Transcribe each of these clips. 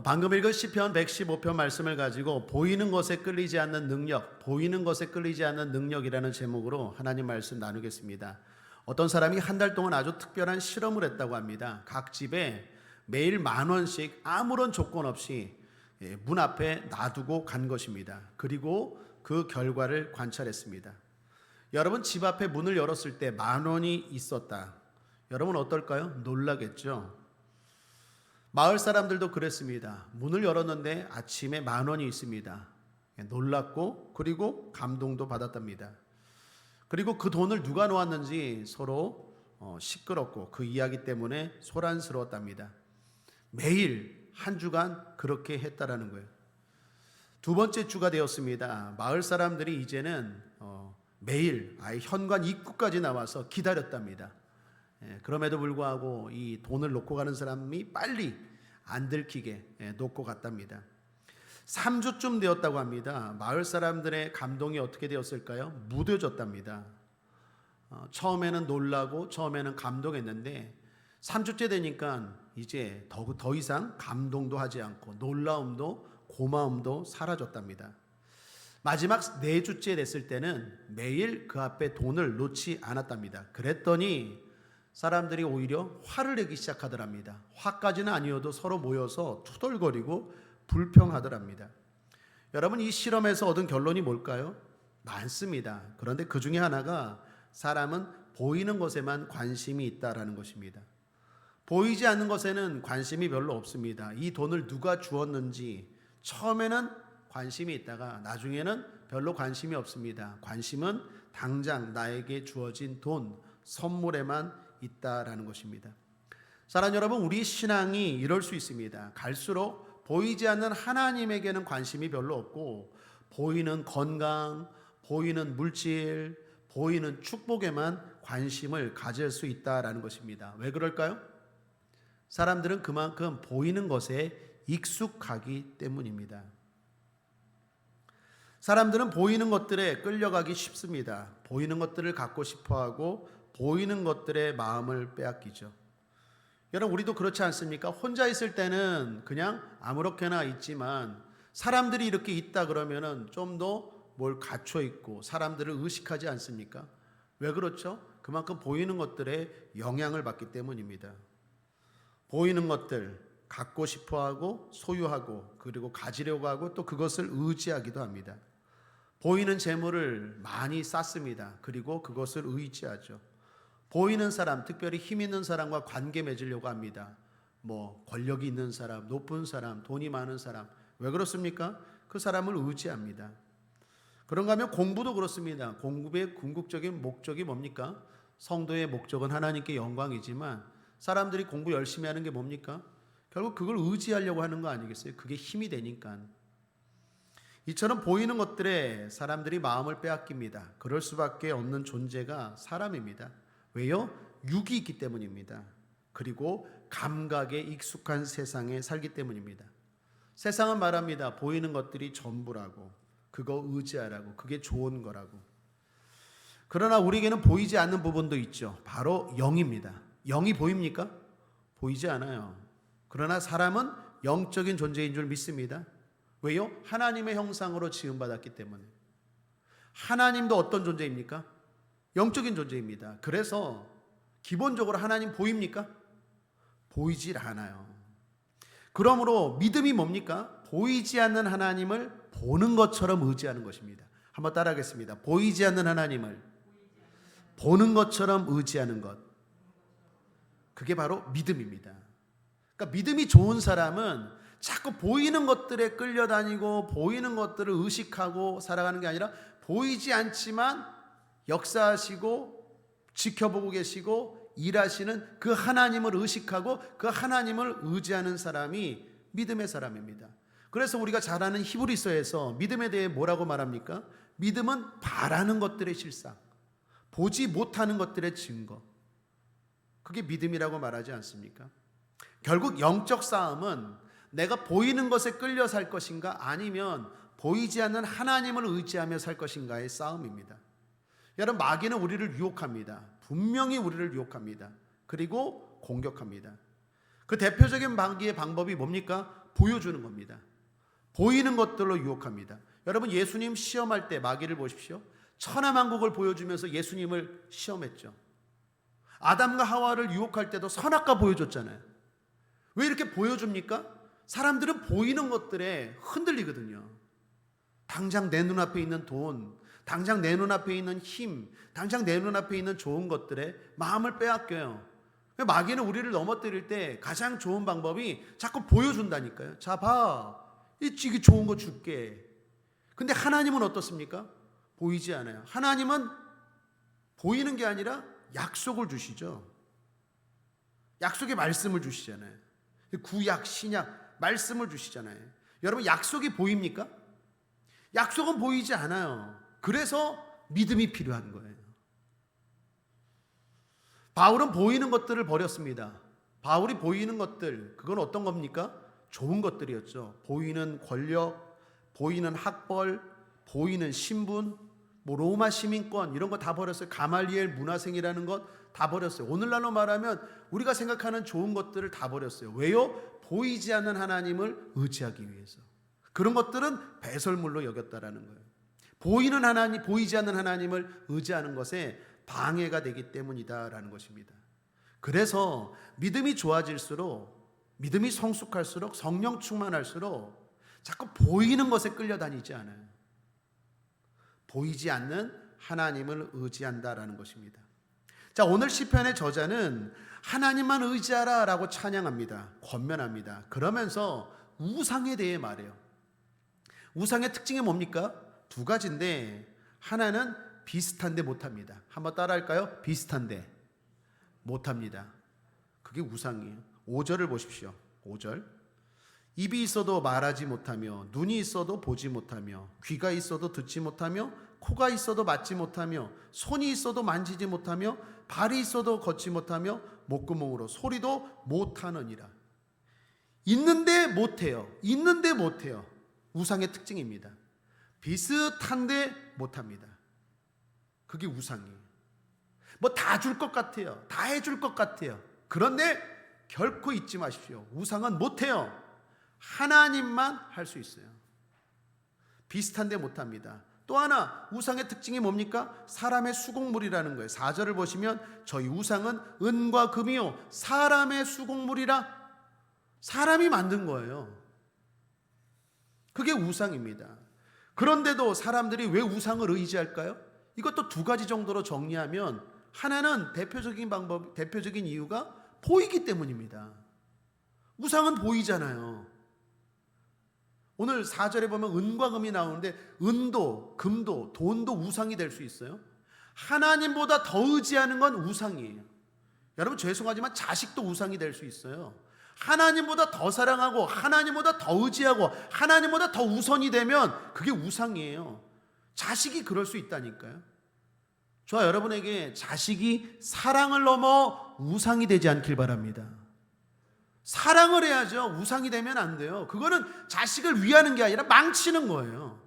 방금 읽은 시편 115편 말씀을 가지고 보이는 것에 끌리지 않는 능력, 보이는 것에 끌리지 않는 능력이라는 제목으로 하나님 말씀 나누겠습니다. 어떤 사람이 한 달 동안 아주 특별한 실험을 했다고 합니다. 각 집에 매일 10,000원씩 아무런 조건 없이 문 앞에 놔두고 간 것입니다. 그리고 그 결과를 관찰했습니다. 여러분, 집 앞에 문을 열었을 때 10,000원이 있었다. 여러분 어떨까요? 놀라겠죠? 마을 사람들도 그랬습니다. 문을 열었는데 아침에 10,000원이 있습니다. 놀랐고 그리고 감동도 받았답니다. 그리고 그 돈을 누가 놓았는지 서로 시끄럽고 그 이야기 때문에 소란스러웠답니다. 매일 한 주간 그렇게 했다라는 거예요. 두 번째 주가 되었습니다. 마을 사람들이 이제는 매일 아예 현관 입구까지 나와서 기다렸답니다. 그럼에도 불구하고 이 돈을 놓고 가는 사람이 빨리 안 들키게 놓고 갔답니다. 3주쯤 되었다고 합니다. 마을 사람들의 감동이 어떻게 되었을까요? 무뎌졌답니다. 처음에는 놀라고 처음에는 감동했는데 3주째 되니까 이제 더 이상 감동도 하지 않고 놀라움도 고마움도 사라졌답니다. 마지막 4주째 됐을 때는 매일 그 앞에 돈을 놓지 않았답니다. 그랬더니 사람들이 오히려 화를 내기 시작하더랍니다. 화까지는 아니어도 서로 모여서 투덜거리고 불평하더랍니다. 여러분, 이 실험에서 얻은 결론이 뭘까요? 많습니다. 그런데 그 중에 하나가 사람은 보이는 것에만 관심이 있다라는 것입니다. 보이지 않는 것에는 관심이 별로 없습니다. 이 돈을 누가 주었는지 처음에는 관심이 있다가 나중에는 별로 관심이 없습니다. 관심은 당장 나에게 주어진 돈, 선물에만 있다라는 것입니다. 사랑하는 여러분, 우리 신앙이 이럴 수 있습니다. 갈수록 보이지 않는 하나님에게는 관심이 별로 없고 보이는 건강, 보이는 물질, 보이는 축복에만 관심을 가질 수 있다라는 것입니다. 왜 그럴까요? 사람들은 그만큼 보이는 것에 익숙하기 때문입니다. 사람들은 보이는 것들에 끌려가기 쉽습니다. 보이는 것들을 갖고 싶어하고 보이는 것들의 마음을 빼앗기죠. 여러분, 우리도 그렇지 않습니까? 혼자 있을 때는 그냥 아무렇게나 있지만 사람들이 이렇게 있다 그러면은 좀 더 뭘 갖춰 있고 사람들을 의식하지 않습니까? 왜 그렇죠? 그만큼 보이는 것들에 영향을 받기 때문입니다. 보이는 것들 갖고 싶어하고 소유하고 그리고 가지려고 하고 또 그것을 의지하기도 합니다. 보이는 재물을 많이 쌓습니다. 그리고 그것을 의지하죠. 보이는 사람, 특별히 힘 있는 사람과 관계 맺으려고 합니다. 권력이 있는 사람, 높은 사람, 돈이 많은 사람. 왜 그렇습니까? 그 사람을 의지합니다. 그런가 하면 공부도 그렇습니다. 공부의 궁극적인 목적이 뭡니까? 성도의 목적은 하나님께 영광이지만 사람들이 공부 열심히 하는 게 뭡니까? 결국 그걸 의지하려고 하는 거 아니겠어요? 그게 힘이 되니까. 이처럼 보이는 것들에 사람들이 마음을 빼앗깁니다. 그럴 수밖에 없는 존재가 사람입니다. 왜요? 육이 있기 때문입니다. 그리고 감각에 익숙한 세상에 살기 때문입니다. 세상은 말합니다. 보이는 것들이 전부라고, 그거 의지하라고, 그게 좋은 거라고. 그러나 우리에게는 보이지 않는 부분도 있죠. 바로 영입니다. 영이 보입니까? 보이지 않아요. 그러나 사람은 영적인 존재인 줄 믿습니다. 왜요? 하나님의 형상으로 지음받았기 때문에. 하나님도 어떤 존재입니까? 영적인 존재입니다. 그래서 기본적으로 하나님 보입니까? 보이질 않아요. 그러므로 믿음이 뭡니까? 보이지 않는 하나님을 보는 것처럼 의지하는 것입니다. 한번 따라하겠습니다. 보이지 않는 하나님을 보는 것처럼 의지하는 것. 그게 바로 믿음입니다. 그러니까 믿음이 좋은 사람은 자꾸 보이는 것들에 끌려다니고 보이는 것들을 의식하고 살아가는 게 아니라 보이지 않지만 역사하시고 지켜보고 계시고 일하시는 그 하나님을 의식하고 그 하나님을 의지하는 사람이 믿음의 사람입니다. 그래서 우리가 잘 아는 히브리서에서 믿음에 대해 뭐라고 말합니까? 믿음은 바라는 것들의 실상, 보지 못하는 것들의 증거. 그게 믿음이라고 말하지 않습니까? 결국 영적 싸움은 내가 보이는 것에 끌려 살 것인가 아니면 보이지 않는 하나님을 의지하며 살 것인가의 싸움입니다. 여러분, 마귀는 우리를 유혹합니다. 분명히 우리를 유혹합니다. 그리고 공격합니다. 그 대표적인 방법이 뭡니까? 보여주는 겁니다. 보이는 것들로 유혹합니다. 여러분, 예수님 시험할 때 마귀를 보십시오. 천하만국을 보여주면서 예수님을 시험했죠. 아담과 하와를 유혹할 때도 선악과 보여줬잖아요. 왜 이렇게 보여줍니까? 사람들은 보이는 것들에 흔들리거든요. 당장 내 눈앞에 있는 돈, 당장 내 눈앞에 있는 힘, 당장 내 눈앞에 있는 좋은 것들에 마음을 빼앗겨요. 마귀는 우리를 넘어뜨릴 때 가장 좋은 방법이 자꾸 보여준다니까요. 자, 봐. 이게 좋은 거 줄게. 근데 하나님은 어떻습니까? 보이지 않아요. 하나님은 보이는 게 아니라 약속을 주시죠. 약속의 말씀을 주시잖아요. 구약, 신약, 말씀을 주시잖아요. 여러분, 약속이 보입니까? 약속은 보이지 않아요. 그래서 믿음이 필요한 거예요. 바울은 보이는 것들을 버렸습니다. 바울이 보이는 것들, 그건 어떤 겁니까? 좋은 것들이었죠. 보이는 권력, 보이는 학벌, 보이는 신분, 로마 시민권 이런 거 다 버렸어요. 가말리엘 문화생이라는 것 다 버렸어요. 오늘날로 말하면 우리가 생각하는 좋은 것들을 다 버렸어요. 왜요? 보이지 않는 하나님을 의지하기 위해서. 그런 것들은 배설물로 여겼다라는 거예요. 보이는 하나님, 보이지 않는 하나님을 의지하는 것에 방해가 되기 때문이다라는 것입니다. 그래서 믿음이 좋아질수록, 믿음이 성숙할수록, 성령 충만할수록 자꾸 보이는 것에 끌려다니지 않아요. 보이지 않는 하나님을 의지한다라는 것입니다. 자, 오늘 시편의 저자는 하나님만 의지하라 라고 찬양합니다. 권면합니다. 그러면서 우상에 대해 말해요. 우상의 특징이 뭡니까? 두 가지인데, 하나는 비슷한데 못합니다. 한번 따라할까요? 비슷한데 못합니다. 그게 우상이에요. 5절을 보십시오. 5절. 입이 있어도 말하지 못하며, 눈이 있어도 보지 못하며, 귀가 있어도 듣지 못하며, 코가 있어도 맡지 못하며, 손이 있어도 만지지 못하며, 발이 있어도 걷지 못하며, 목구멍으로 소리도 못하느니라. 있는데 못해요. 있는데 못해요. 우상의 특징입니다. 비슷한데 못합니다. 그게 우상이에요. 뭐 다 줄 것 같아요. 다 해줄 것 같아요. 그런데 결코 잊지 마십시오. 우상은 못해요. 하나님만 할 수 있어요. 비슷한데 못합니다. 또 하나 우상의 특징이 뭡니까? 사람의 수공물이라는 거예요. 4절을 보시면 저희 우상은 은과 금이요 사람의 수공물이라. 사람이 만든 거예요. 그게 우상입니다. 그런데도 사람들이 왜 우상을 의지할까요? 이것도 두 가지 정도로 정리하면, 하나는 대표적인 이유가 보이기 때문입니다. 우상은 보이잖아요. 오늘 4절에 보면 은과 금이 나오는데, 은도, 금도, 돈도 우상이 될 수 있어요. 하나님보다 더 의지하는 건 우상이에요. 여러분, 죄송하지만 자식도 우상이 될 수 있어요. 하나님보다 더 사랑하고, 하나님보다 더 의지하고, 하나님보다 더 우선이 되면 그게 우상이에요. 자식이 그럴 수 있다니까요. 저와 여러분에게 자식이 사랑을 넘어 우상이 되지 않길 바랍니다. 사랑을 해야죠. 우상이 되면 안 돼요. 그거는 자식을 위하는 게 아니라 망치는 거예요.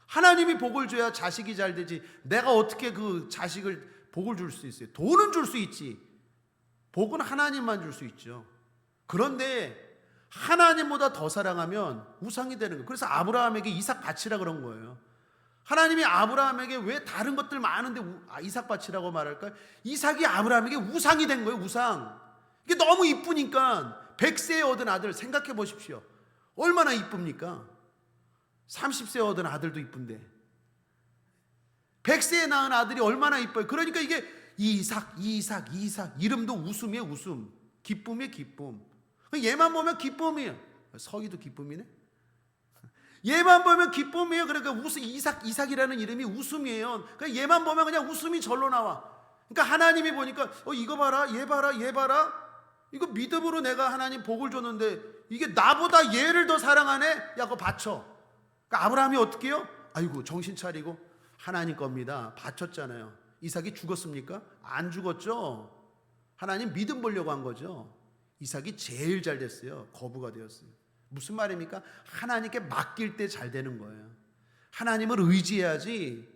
하나님이 복을 줘야 자식이 잘 되지, 내가 어떻게 그 자식을 복을 줄 수 있어요? 돈은 줄 수 있지, 복은 하나님만 줄 수 있죠. 그런데 하나님보다 더 사랑하면 우상이 되는 거예요. 그래서 아브라함에게 이삭 바치라 그런 거예요. 하나님이 아브라함에게 왜 다른 것들 많은데 이삭 바치라고 말할까요? 이삭이 아브라함에게 우상이 된 거예요. 우상. 이게 너무 이쁘니까. 100세에 얻은 아들 생각해 보십시오. 얼마나 이쁩니까? 30세에 얻은 아들도 이쁜데 100세에 낳은 아들이 얼마나 이뻐요. 그러니까 이게 이삭 이름도 웃음이에요. 웃음. 기쁨이에요. 기쁨. 얘만 보면 기쁨이에요. 서기도 기쁨이네. 얘만 보면 기쁨이에요. 그러니까 이삭이라는 이름이 웃음이에요. 그러니까 얘만 보면 그냥 웃음이 절로 나와. 그러니까 하나님이 보니까 이거 봐라, 얘 봐라, 얘 봐라. 이거 믿음으로 내가 하나님 복을 줬는데 이게 나보다 얘를 더 사랑하네? 야, 그거 바쳐. 그러니까 아브라함이 어떻게 해요? 아이고, 정신 차리고 하나님 겁니다. 바쳤잖아요. 이삭이 죽었습니까? 안 죽었죠. 하나님 믿음 보려고 한 거죠. 이삭이 제일 잘 됐어요. 거부가 되었어요. 무슨 말입니까? 하나님께 맡길 때 잘 되는 거예요. 하나님을 의지해야지.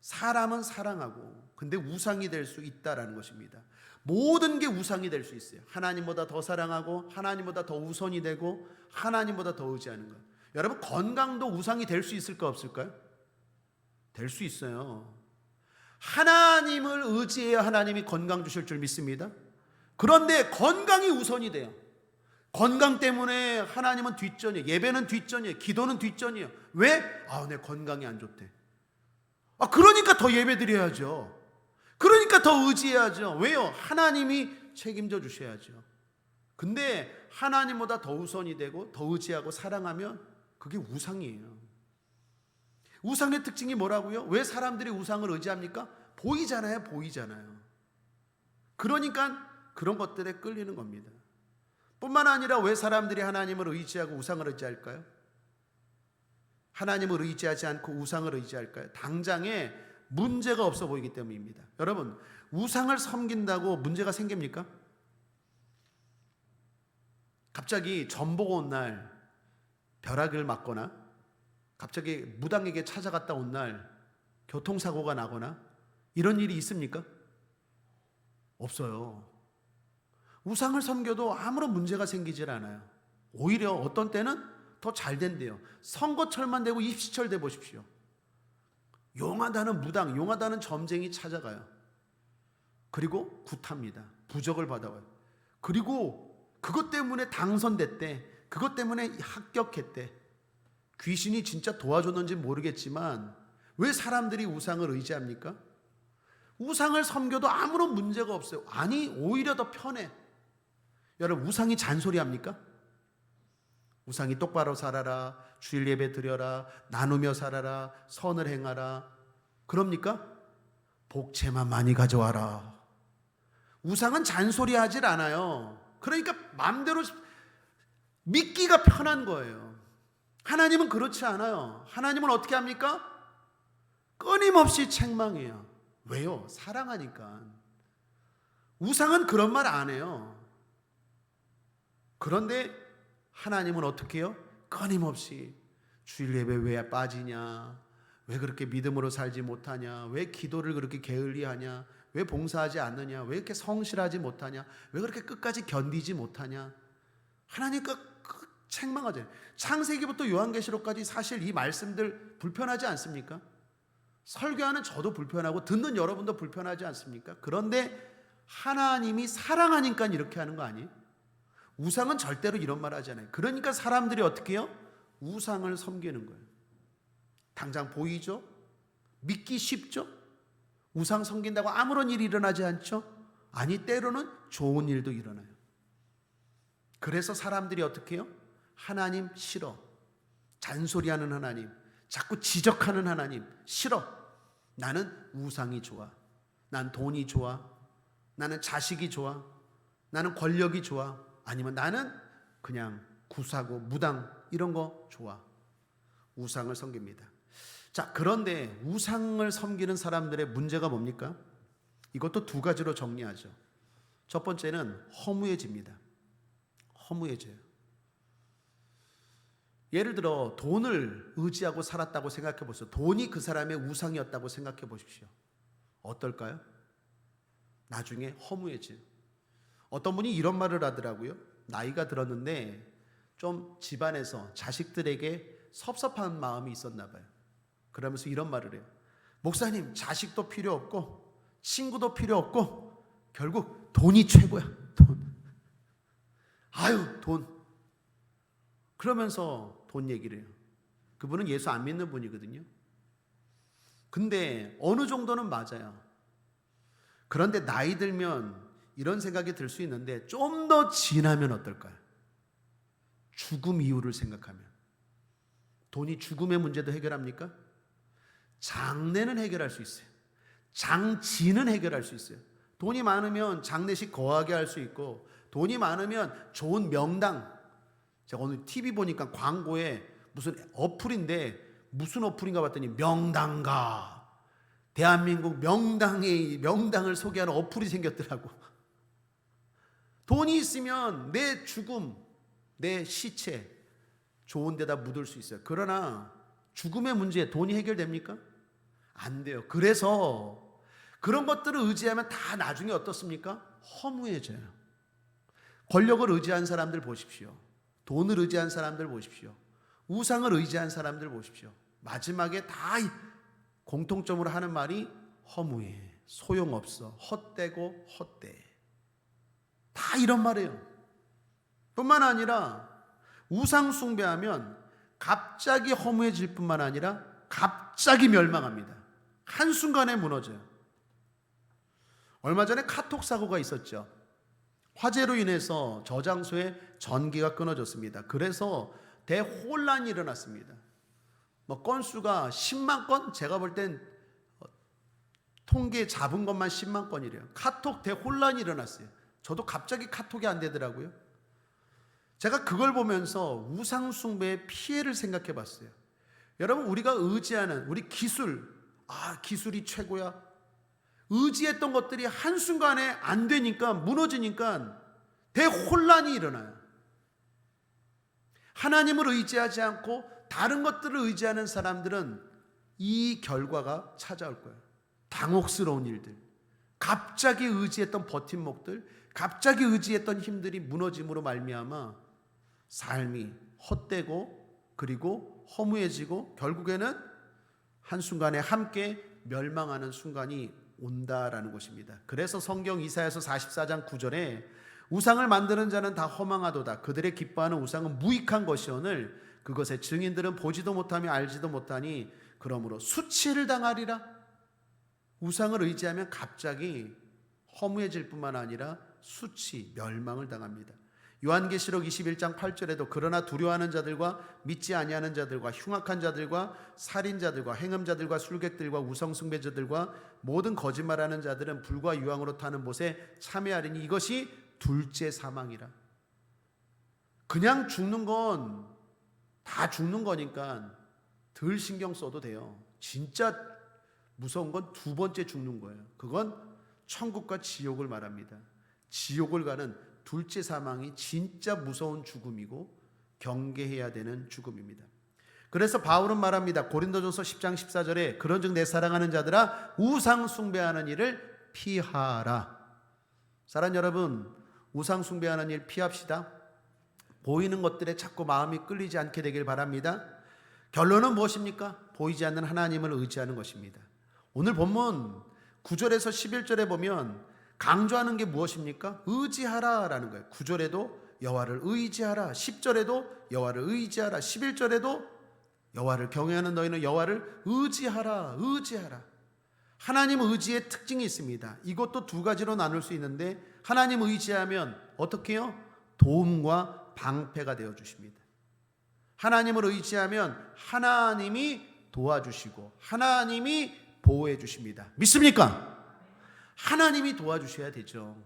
사람은 사랑하고 근데 우상이 될 수 있다라는 것입니다. 모든 게 우상이 될 수 있어요. 하나님보다 더 사랑하고 하나님보다 더 우선이 되고 하나님보다 더 의지하는 것. 여러분, 건강도 우상이 될 수 있을까 없을까요? 될 수 있어요. 하나님을 의지해야 하나님이 건강 주실 줄 믿습니다. 그런데 건강이 우선이 돼요. 건강 때문에 하나님은 뒷전이에요. 예배는 뒷전이에요. 기도는 뒷전이에요. 왜? 내 건강이 안 좋대. 그러니까 더 예배 드려야죠. 그러니까 더 의지해야죠. 왜요? 하나님이 책임져 주셔야죠. 근데 하나님보다 더 우선이 되고 더 의지하고 사랑하면 그게 우상이에요. 우상의 특징이 뭐라고요? 왜 사람들이 우상을 의지합니까? 보이잖아요. 보이잖아요. 그러니까 그런 것들에 끌리는 겁니다. 뿐만 아니라 왜 사람들이 하나님을 의지하고 우상을 의지할까요? 하나님을 의지하지 않고 우상을 의지할까요? 당장에 문제가 없어 보이기 때문입니다. 여러분, 우상을 섬긴다고 문제가 생깁니까? 갑자기 전보가 온 날 벼락을 맞거나 갑자기 무당에게 찾아갔다 온 날 교통사고가 나거나 이런 일이 있습니까? 없어요. 우상을 섬겨도 아무런 문제가 생기질 않아요. 오히려 어떤 때는 더 잘 된대요. 선거철만 되고 입시철 돼 보십시오. 용하다는 무당, 용하다는 점쟁이 찾아가요. 그리고 굿합니다. 부적을 받아와요. 그리고 그것 때문에 당선됐대. 그것 때문에 합격했대. 귀신이 진짜 도와줬는지 모르겠지만 왜 사람들이 우상을 의지합니까? 우상을 섬겨도 아무런 문제가 없어요. 아니, 오히려 더 편해. 여러분, 우상이 잔소리합니까? 우상이 똑바로 살아라, 주일 예배 드려라, 나누며 살아라, 선을 행하라. 그럽니까? 복채만 많이 가져와라. 우상은 잔소리하질 않아요. 그러니까 마음대로 믿기가 편한 거예요. 하나님은 그렇지 않아요. 하나님은 어떻게 합니까? 끊임없이 책망해요. 왜요? 사랑하니까. 우상은 그런 말 안 해요. 그런데 하나님은 어떻게 해요? 끊임없이 주일 예배 왜 빠지냐? 왜 그렇게 믿음으로 살지 못하냐? 왜 기도를 그렇게 게을리하냐? 왜 봉사하지 않느냐? 왜 이렇게 성실하지 못하냐? 왜 그렇게 끝까지 견디지 못하냐? 하나님 책망하잖아요. 창세기부터 요한계시록까지 사실 이 말씀들 불편하지 않습니까? 설교하는 저도 불편하고 듣는 여러분도 불편하지 않습니까? 그런데 하나님이 사랑하니까 이렇게 하는 거 아니에요? 우상은 절대로 이런 말 하잖아요. 그러니까 사람들이 어떻게 해요? 우상을 섬기는 거예요. 당장 보이죠? 믿기 쉽죠? 우상 섬긴다고 아무런 일이 일어나지 않죠? 아니, 때로는 좋은 일도 일어나요. 그래서 사람들이 어떻게 해요? 하나님 싫어. 잔소리하는 하나님, 자꾸 지적하는 하나님 싫어. 나는 우상이 좋아. 난 돈이 좋아. 나는 자식이 좋아. 나는 권력이 좋아. 아니면 나는 그냥 구사고 무당 이런 거 좋아. 우상을 섬깁니다. 자, 그런데 우상을 섬기는 사람들의 문제가 뭡니까? 이것도 두 가지로 정리하죠. 첫 번째는 허무해집니다. 허무해져요. 예를 들어 돈을 의지하고 살았다고 생각해 보세요. 돈이 그 사람의 우상이었다고 생각해 보십시오. 어떨까요? 나중에 허무해져요. 어떤 분이 이런 말을 하더라고요. 나이가 들었는데 좀 집안에서 자식들에게 섭섭한 마음이 있었나 봐요. 그러면서 이런 말을 해요. 목사님, 자식도 필요 없고 친구도 필요 없고 결국 돈이 최고야. 돈. 아유, 돈. 그러면서 돈 얘기를 해요. 그분은 예수 안 믿는 분이거든요. 근데 어느 정도는 맞아요. 그런데 나이 들면 이런 생각이 들 수 있는데 좀 더 지나면 어떨까요? 죽음 이후를 생각하면. 돈이 죽음의 문제도 해결합니까? 장례는 해결할 수 있어요. 장지는 해결할 수 있어요. 돈이 많으면 장례식 거하게 할 수 있고, 돈이 많으면 좋은 명당. 제가 오늘 TV 보니까 광고에 무슨 어플인데 무슨 어플인가 봤더니 명당가, 대한민국 명당을 소개하는 어플이 생겼더라고. 돈이 있으면 내 죽음, 내 시체 좋은 데다 묻을 수 있어요. 그러나 죽음의 문제, 돈이 해결됩니까? 안 돼요. 그래서 그런 것들을 의지하면 다 나중에 어떻습니까? 허무해져요. 권력을 의지한 사람들 보십시오. 돈을 의지한 사람들 보십시오. 우상을 의지한 사람들 보십시오. 마지막에 다 공통점으로 하는 말이 허무해, 소용없어, 헛되고 헛돼. 다 이런 말이에요. 뿐만 아니라 우상 숭배하면 갑자기 허무해질 뿐만 아니라 갑자기 멸망합니다. 한순간에 무너져요. 얼마 전에 카톡 사고가 있었죠. 화재로 인해서 저장소에 전기가 끊어졌습니다. 그래서 대혼란이 일어났습니다. 건수가 10만 건? 제가 볼 땐 통계 잡은 것만 10만 건이래요. 카톡 대혼란이 일어났어요. 저도 갑자기 카톡이 안 되더라고요. 제가 그걸 보면서 우상 숭배의 피해를 생각해 봤어요. 여러분, 우리가 의지하는 우리 기술, 기술이 최고야. 의지했던 것들이 한순간에 안 되니까, 무너지니까 대혼란이 일어나요. 하나님을 의지하지 않고 다른 것들을 의지하는 사람들은 이 결과가 찾아올 거예요. 당혹스러운 일들, 갑자기 의지했던 버팀목들, 갑자기 의지했던 힘들이 무너짐으로 말미암아 삶이 헛되고 그리고 허무해지고 결국에는 한순간에 함께 멸망하는 순간이 온다라는 것입니다. 그래서 성경 이사야서 44장 9절에 우상을 만드는 자는 다 허망하도다. 그들의 기뻐하는 우상은 무익한 것이오늘 그것의 증인들은 보지도 못하며 알지도 못하니 그러므로 수치를 당하리라. 우상을 의지하면 갑자기 허무해질 뿐만 아니라 수치, 멸망을 당합니다. 요한계시록 21장 8절에도 그러나 두려워하는 자들과 믿지 아니하는 자들과 흉악한 자들과 살인자들과 행음자들과 술객들과 우상숭배자들과 모든 거짓말하는 자들은 불과 유황으로 타는 못에 참여하리니 이것이 둘째 사망이라. 그냥 죽는 건 다 죽는 거니까 덜 신경 써도 돼요. 진짜 무서운 건 두 번째 죽는 거예요. 그건 천국과 지옥을 말합니다. 지옥을 가는 둘째 사망이 진짜 무서운 죽음이고 경계해야 되는 죽음입니다. 그래서 바울은 말합니다. 고린도전서 10장 14절에 그런즉 내 사랑하는 자들아 우상 숭배하는 일을 피하라. 사랑하는 여러분, 우상 숭배하는 일 피합시다. 보이는 것들에 자꾸 마음이 끌리지 않게 되길 바랍니다. 결론은 무엇입니까? 보이지 않는 하나님을 의지하는 것입니다. 오늘 본문 9절에서 11절에 보면 강조하는 게 무엇입니까? 의지하라라는 거예요. 9절에도 여호와를 의지하라, 10절에도 여호와를 의지하라, 11절에도 여호와를 경외하는 너희는 여호와를 의지하라. 하나님 의지의 특징이 있습니다. 이것도 두 가지로 나눌 수 있는데 하나님 의지하면 어떻게 해요? 도움과 방패가 되어 주십니다. 하나님을 의지하면 하나님이 도와주시고 하나님이 보호해 주십니다. 믿습니까? 하나님이 도와주셔야 되죠.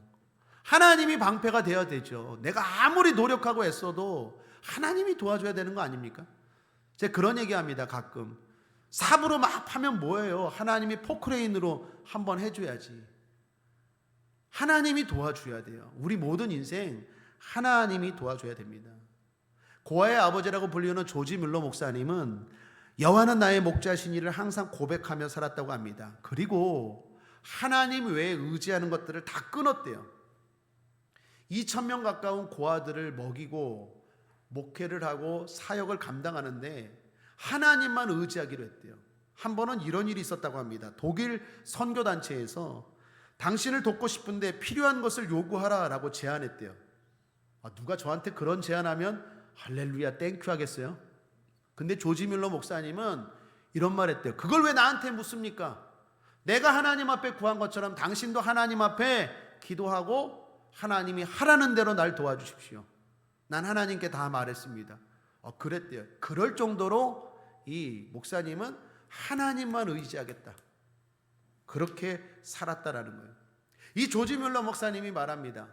하나님이 방패가 되어야 되죠. 내가 아무리 노력하고 애써도 하나님이 도와줘야 되는 거 아닙니까? 제가 그런 얘기합니다. 가끔 삽으로 막 하면 뭐예요? 하나님이 포크레인으로 한번 해줘야지. 하나님이 도와줘야 돼요. 우리 모든 인생 하나님이 도와줘야 됩니다. 고아의 아버지라고 불리는 조지 뮬러 목사님은 여호와는 나의 목자신 이를 항상 고백하며 살았다고 합니다. 그리고 하나님 외에 의지하는 것들을 다 끊었대요. 2,000명 가까운 고아들을 먹이고 목회를 하고 사역을 감당하는데 하나님만 의지하기로 했대요. 한 번은 이런 일이 있었다고 합니다. 독일 선교단체에서 당신을 돕고 싶은데 필요한 것을 요구하라라고 제안했대요. 누가 저한테 그런 제안하면 할렐루야 땡큐 하겠어요? 근데 조지 뮬러 목사님은 이런 말 했대요. 그걸 왜 나한테 묻습니까? 내가 하나님 앞에 구한 것처럼 당신도 하나님 앞에 기도하고 하나님이 하라는 대로 날 도와주십시오. 난 하나님께 다 말했습니다. 그랬대요. 그럴 정도로 이 목사님은 하나님만 의지하겠다. 그렇게 살았다라는 거예요. 이 조지 뮬러 목사님이 말합니다.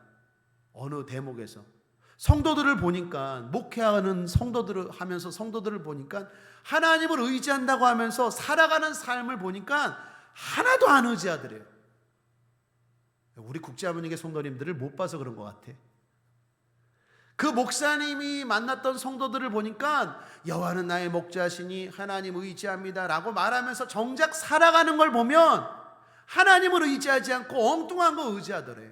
어느 대목에서 성도들을 보니까, 목회하는 성도들을 하면서 성도들을 보니까 하나님을 의지한다고 하면서 살아가는 삶을 보니까 하나도 안 의지하더래요. 우리 국제아버님의 성도님들을 못 봐서 그런 것 같아. 그 목사님이 만났던 성도들을 보니까 여호와는 나의 목자시니 하나님 의지합니다 라고 말하면서 정작 살아가는 걸 보면 하나님을 의지하지 않고 엉뚱한 거 의지하더래.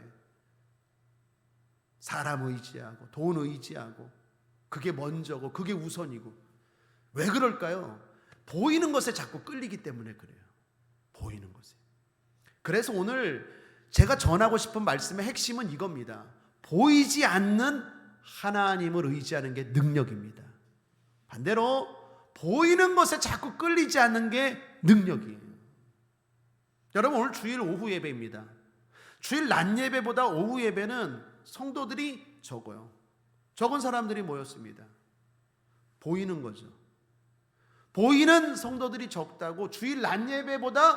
사람 의지하고 돈 의지하고 그게 먼저고 그게 우선이고. 왜 그럴까요? 보이는 것에 자꾸 끌리기 때문에 그래요. 보이는 것에. 그래서 오늘 제가 전하고 싶은 말씀의 핵심은 이겁니다. 보이지 않는 하나님을 의지하는 게 능력입니다. 반대로 보이는 것에 자꾸 끌리지 않는 게 능력이에요. 여러분, 오늘 주일 오후 예배입니다. 주일 낮 예배보다 오후 예배는 성도들이 적어요. 적은 사람들이 모였습니다. 보이는 거죠. 보이는 성도들이 적다고 주일 낮 예배보다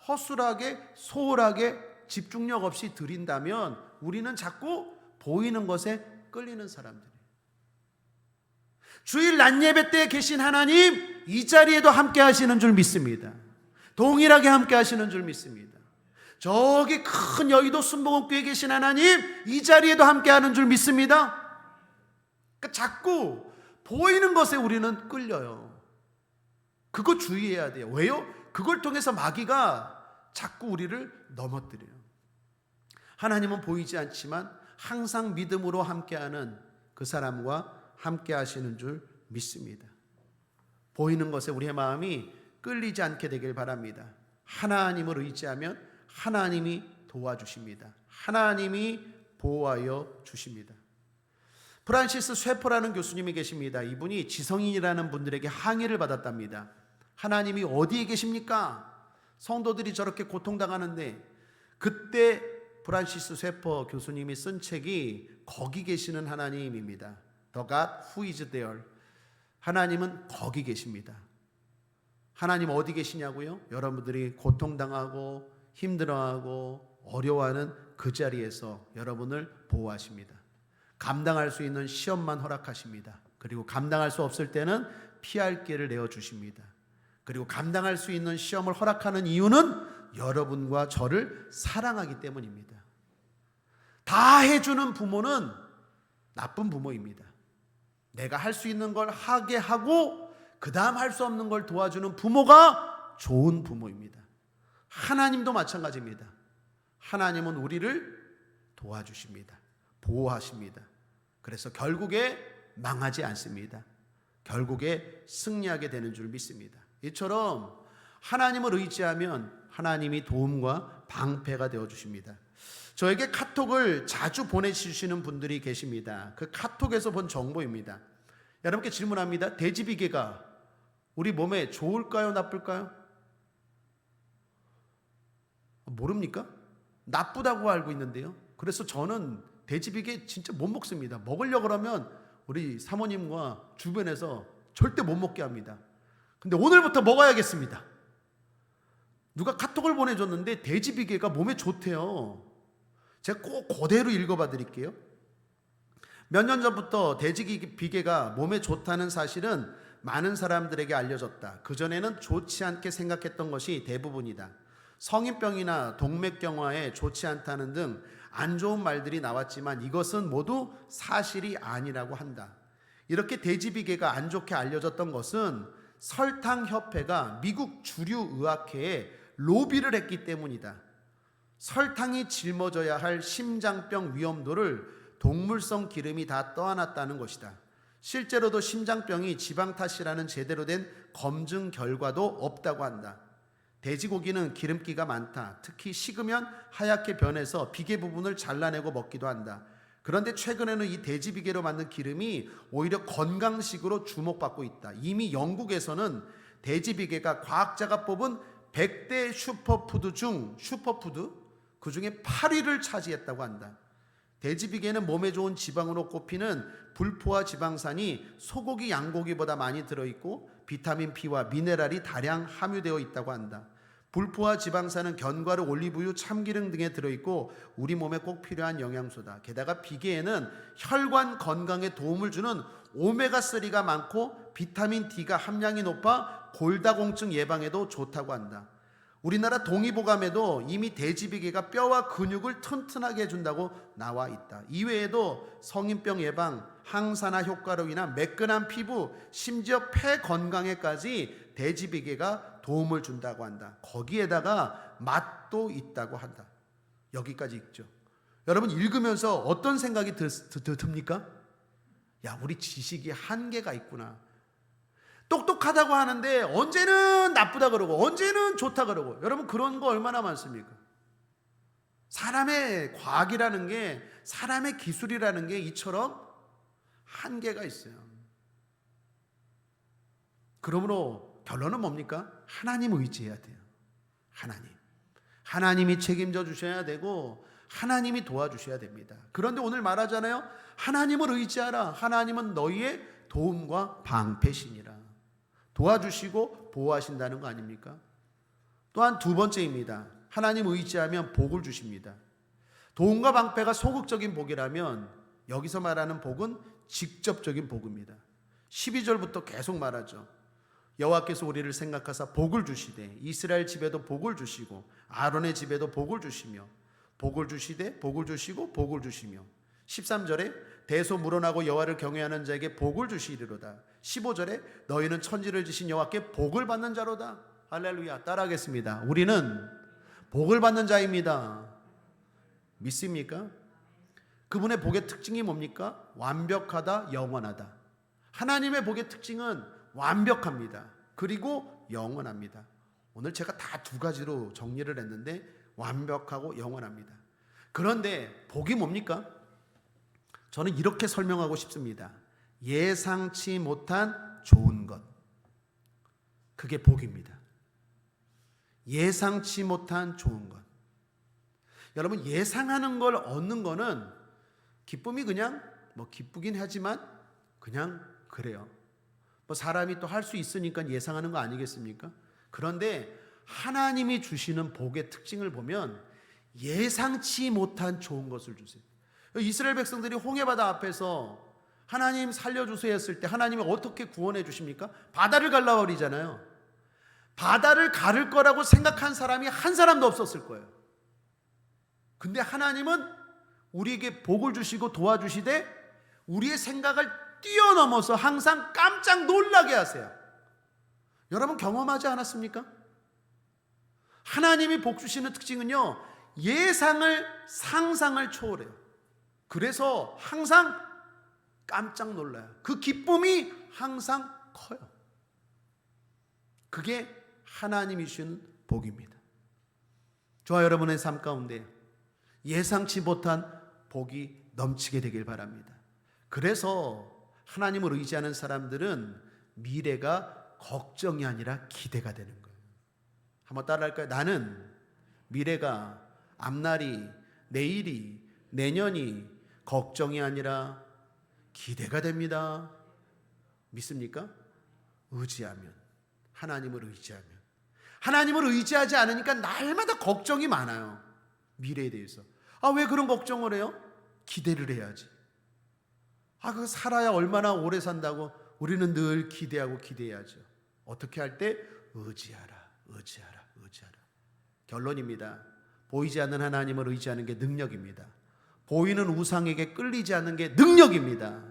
허술하게 소홀하게 집중력 없이 드린다면 우리는 자꾸 보이는 것에 끌리는 사람들이에요. 주일 낮 예배 때 계신 하나님, 이 자리에도 함께 하시는 줄 믿습니다. 동일하게 함께 하시는 줄 믿습니다. 저기 큰 여의도 순복음교회에 계신 하나님, 이 자리에도 함께 하는 줄 믿습니다. 그러니까 자꾸 보이는 것에 우리는 끌려요. 그거 주의해야 돼요. 왜요? 그걸 통해서 마귀가 자꾸 우리를 넘어뜨려요. 하나님은 보이지 않지만 항상 믿음으로 함께하는 그 사람과 함께 하시는 줄 믿습니다. 보이는 것에 우리의 마음이 끌리지 않게 되길 바랍니다. 하나님을 의지하면 하나님이 도와주십니다. 하나님이 보호하여 주십니다. 프란시스 쇠포라는 교수님이 계십니다. 이분이 지성인이라는 분들에게 항의를 받았답니다. 하나님이 어디에 계십니까? 성도들이 저렇게 고통당하는데. 그때 프란시스 쇠포 교수님이 쓴 책이 거기 계시는 하나님입니다. The God who is there. 하나님은 거기 계십니다. 하나님 어디 계시냐고요? 여러분들이 고통당하고 힘들어하고 어려워하는 그 자리에서 여러분을 보호하십니다. 감당할 수 있는 시험만 허락하십니다. 그리고 감당할 수 없을 때는 피할 길을 내어주십니다. 그리고 감당할 수 있는 시험을 허락하는 이유는 여러분과 저를 사랑하기 때문입니다. 다 해주는 부모는 나쁜 부모입니다. 내가 할 수 있는 걸 하게 하고 그 다음 할 수 없는 걸 도와주는 부모가 좋은 부모입니다. 하나님도 마찬가지입니다. 하나님은 우리를 도와주십니다. 보호하십니다. 그래서 결국에 망하지 않습니다. 결국에 승리하게 되는 줄 믿습니다. 이처럼 하나님을 의지하면 하나님이 도움과 방패가 되어주십니다. 저에게 카톡을 자주 보내주시는 분들이 계십니다. 그 카톡에서 본 정보입니다. 여러분께 질문합니다. 돼지비계가 우리 몸에 좋을까요? 나쁠까요? 모릅니까? 나쁘다고 알고 있는데요. 그래서 저는 돼지비계 진짜 못 먹습니다. 먹으려고 그러면 우리 사모님과 주변에서 절대 못 먹게 합니다. 근데 오늘부터 먹어야겠습니다. 누가 카톡을 보내줬는데 돼지비계가 몸에 좋대요. 제가 꼭 그대로 읽어봐 드릴게요. 몇 년 전부터 돼지비계가 몸에 좋다는 사실은 많은 사람들에게 알려졌다. 그전에는 좋지 않게 생각했던 것이 대부분이다. 성인병이나 동맥경화에 좋지 않다는 등 안 좋은 말들이 나왔지만 이것은 모두 사실이 아니라고 한다. 이렇게 돼지비계가 안 좋게 알려졌던 것은 설탕협회가 미국 주류 의학회에 로비를 했기 때문이다. 설탕이 짊어져야 할 심장병 위험도를 동물성 기름이 다 떠안았다는 것이다. 실제로도 심장병이 지방 탓이라는 제대로 된 검증 결과도 없다고 한다. 돼지고기는 기름기가 많다. 특히 식으면 하얗게 변해서 비계 부분을 잘라내고 먹기도 한다. 그런데 최근에는 이 돼지비계로 만든 기름이 오히려 건강식으로 주목받고 있다. 이미 영국에서는 돼지비계가 과학자가 뽑은 100대 슈퍼푸드 그 중에 8위를 차지했다고 한다. 돼지비계는 몸에 좋은 지방으로 꼽히는 불포화 지방산이 소고기, 양고기보다 많이 들어있고 비타민 B와 미네랄이 다량 함유되어 있다고 한다. 불포화 지방산은 견과류, 올리브유, 참기름 등에 들어있고 우리 몸에 꼭 필요한 영양소다. 게다가 비계에는 혈관 건강에 도움을 주는 오메가3가 많고 비타민 D가 함량이 높아 골다공증 예방에도 좋다고 한다. 우리나라 동의보감에도 이미 돼지비계가 뼈와 근육을 튼튼하게 해준다고 나와 있다. 이외에도 성인병 예방, 항산화 효과로 인한 매끈한 피부, 심지어 폐 건강에까지 돼지비계가 도움을 준다고 한다. 거기에다가 맛도 있다고 한다. 여기까지 읽죠. 여러분 읽으면서 어떤 생각이 듭니까? 야, 우리 지식이 한계가 있구나. 똑똑하다고 하는데 언제는 나쁘다 그러고 언제는 좋다 그러고. 여러분 그런 거 얼마나 많습니까? 사람의 과학이라는 게, 사람의 기술이라는 게 이처럼 한계가 있어요. 그러므로 결론은 뭡니까? 하나님 의지해야 돼요. 하나님이 책임져 주셔야 되고 하나님이 도와주셔야 됩니다. 그런데 오늘 말하잖아요. 하나님을 의지하라. 하나님은 너희의 도움과 방패시니라. 도와주시고 보호하신다는 거 아닙니까? 또한 두 번째입니다. 하나님 의지하면 복을 주십니다. 도움과 방패가 소극적인 복이라면 여기서 말하는 복은 직접적인 복입니다. 12절부터 계속 말하죠. 여호와께서 우리를 생각하사 복을 주시되 이스라엘 집에도 복을 주시고 아론의 집에도 복을 주시며 복을 주시되 복을 주시고 복을 주시며 13절에 대소 물어나고 여호와를 경외하는 자에게 복을 주시리로다. 15절에 너희는 천지를 지신 여호와께 복을 받는 자로다. 할렐루야. 따라하겠습니다. 우리는 복을 받는 자입니다. 믿습니까? 그분의 복의 특징이 뭡니까? 완벽하다, 영원하다. 하나님의 복의 특징은 완벽합니다. 그리고 영원합니다. 오늘 제가 다 두 가지로 정리를 했는데 완벽하고 영원합니다. 그런데 복이 뭡니까? 저는 이렇게 설명하고 싶습니다. 예상치 못한 좋은 것. 그게 복입니다. 예상치 못한 좋은 것. 여러분 예상하는 걸 얻는 거는 기쁨이 그냥 기쁘긴 하지만 그냥 그래요. 사람이 또 할 수 있으니까 예상하는 거 아니겠습니까? 그런데 하나님이 주시는 복의 특징을 보면 예상치 못한 좋은 것을 주세요. 이스라엘 백성들이 홍해바다 앞에서 하나님 살려주세요 했을 때 하나님이 어떻게 구원해 주십니까? 바다를 갈라버리잖아요. 바다를 가를 거라고 생각한 사람이 한 사람도 없었을 거예요. 근데 하나님은 우리에게 복을 주시고 도와주시되 우리의 생각을 뛰어넘어서 항상 깜짝 놀라게 하세요. 여러분 경험하지 않았습니까? 하나님이 복 주시는 특징은요, 예상을 상상을 초월해요. 그래서 항상 깜짝 놀라요. 그 기쁨이 항상 커요. 그게 하나님이 주신 복입니다. 저와 여러분의 삶 가운데 예상치 못한 복이 넘치게 되길 바랍니다. 그래서 하나님을 의지하는 사람들은 미래가 걱정이 아니라 기대가 되는 거예요. 한번 따라할까요? 나는 미래가, 앞날이, 내일이, 내년이 걱정이 아니라 기대가 됩니다. 믿습니까? 의지하면, 하나님을 의지하면. 하나님을 의지하지 않으니까 날마다 걱정이 많아요. 미래에 대해서. 왜 그런 걱정을 해요? 기대를 해야지. 그거 살아야 얼마나 오래 산다고 우리는 늘 기대해야죠. 어떻게 할 때? 의지하라. 결론입니다. 보이지 않는 하나님을 의지하는 게 능력입니다. 보이는 우상에게 끌리지 않는 게 능력입니다.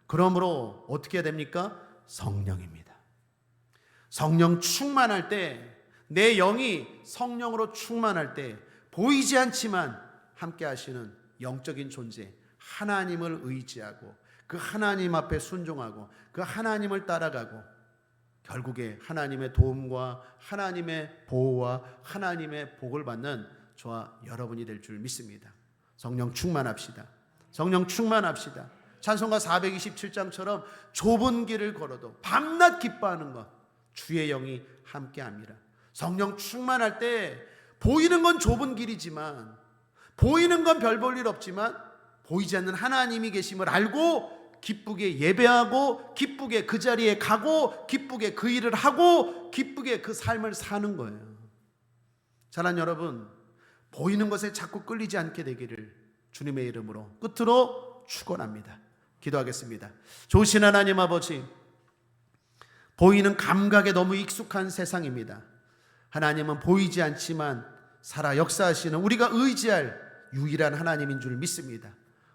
그러므로 어떻게 해야 됩니까? 성령입니다. 성령 충만할 때, 내 영이 성령으로 충만할 때 보이지 않지만 함께 하시는 영적인 존재 하나님을 의지하고 그 하나님 앞에 순종하고 그 하나님을 따라가고 결국에 하나님의 도움과 하나님의 보호와 하나님의 복을 받는 저와 여러분이 될 줄 믿습니다. 성령 충만합시다. 성령 충만합시다. 찬송가 427장처럼 좁은 길을 걸어도 밤낮 기뻐하는 것 주의 영이 함께합니다. 성령 충만할 때 보이는 건 좁은 길이지만, 보이는 건 별 볼 일 없지만 보이지 않는 하나님이 계심을 알고 기쁘게 예배하고 기쁘게 그 자리에 가고 기쁘게 그 일을 하고 기쁘게 그 삶을 사는 거예요. 사랑하는 여러분, 보이는 것에 자꾸 끌리지 않게 되기를 주님의 이름으로 끝으로 축원합니다. 기도하겠습니다. 좋으신 하나님 아버지, 보이는 감각에 너무 익숙한 세상입니다. 하나님은 보이지 않지만 살아 역사하시는 우리가 의지할 유일한 하나님인 줄 믿습니다.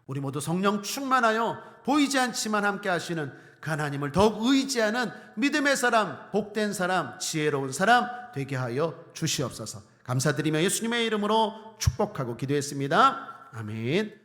우리 모두 성령 충만하여 보이지 않지만 함께 하시는 그 하나님을 더욱 의지하는 믿음의 사람, 복된 사람, 지혜로운 사람 되게 하여 주시옵소서. 감사드리며 예수님의 이름으로 축복하고 기도했습니다. 아멘.